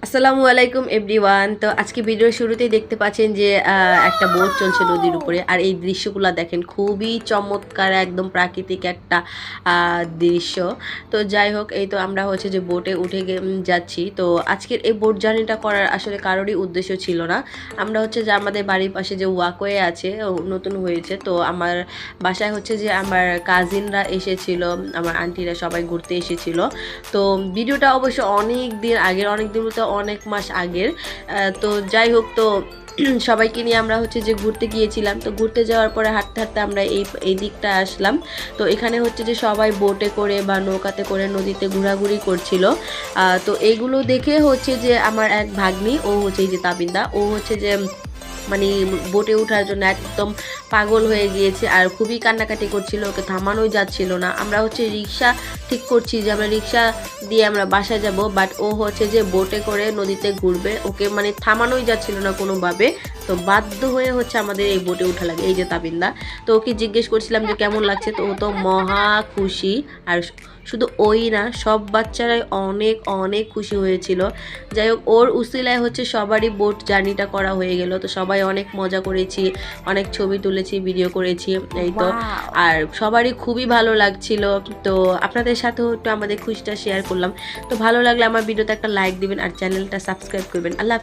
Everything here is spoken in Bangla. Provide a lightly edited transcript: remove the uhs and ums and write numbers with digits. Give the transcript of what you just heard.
আসসালামু আলাইকুম এভরিওয়ান। তো আজকে ভিডিওর শুরুতেই দেখতে পাচ্ছেন যে একটা বোট চলছে নদীর উপরে। আর এই দৃশ্যগুলো দেখেন খুবই চমৎকার, একদম প্রাকৃতিক একটা দৃশ্য। তো যাই হোক, এই তো আমরা হচ্ছে যে বোটে উঠে যাচ্ছি। তো আজকের এই বোট জার্নিটা করার আসলে কারোরই উদ্দেশ্য ছিল না। আমরা হচ্ছে যে আমাদের বাড়ির পাশে যে ওয়াকওয়ে আছে, নতুন হয়েছে, তো আমার বাসায় হচ্ছে যে আমার কাজিনরা এসেছিল, আমার আন্টিরা সবাই ঘুরতে এসেছিল। তো ভিডিওটা অবশ্য অনেক দিন আগের, অনেক দিন বলতে অনেক মাস আগের। তো যাই হোক, তো সবাইকে নিয়ে আমরা হচ্ছে যে ঘুরতে গিয়েছিলাম। তো ঘুরতে যাওয়ার পরে হাঁটতে হাঁটতে আমরা এই দিকটা আসলাম। তো এখানে হচ্ছে যে সবাই বোটে করে বা নৌকাতে করে নদীতে ঘোরাঘুরি করছিল। তো এইগুলো দেখে হচ্ছে যে আমার এক ভাগ্নি, ও হচ্ছে এই যে তাবিন্দা, ও হচ্ছে যে মানে বোটে ওঠার জন্য একদম পাগল হয়ে গিয়েছে আর খুবই কান্নাকাটি করছিল, ওকে থামানোই যাচ্ছিল না। আমরা হচ্ছে রিক্সা ঠিক করছি যে আমরা রিক্সা দিয়ে আমরা বাসায় যাব, বাট ও হচ্ছে যে বোটে করে নদীতে ঘুরবে, ওকে মানে থামানোই যাচ্ছিল না কোনোভাবে। তো বাধ্য হয়ে হচ্ছে আমাদের এই বোটে উঠা লাগে। এই যে তাবিন্দা, তো ওকে জিজ্ঞেস করছিলাম যে কেমন লাগছে, তো ও তো মহা খুশি। আর শুধু ওই না, সব বাচ্চারাই অনেক অনেক খুশি হয়েছিল। যাই হোক, ওর উসিলায় হচ্ছে সবারই বোট জার্নিটা করা হয়ে গেল। তো সবাই অনেক মজা করেছি, অনেক ছবি তুলেছি, ভিডিও করেছি, এই তো। আর সবারই খুবই ভালো লাগছিল। তো আপনাদের সাথেও একটু আমাদের খুশিটা শেয়ার করলাম। তো ভালো লাগলে আমার ভিডিওতে একটা লাইক দিবেন আর চ্যানেলটা সাবস্ক্রাইব করবেন। আল্লাহ।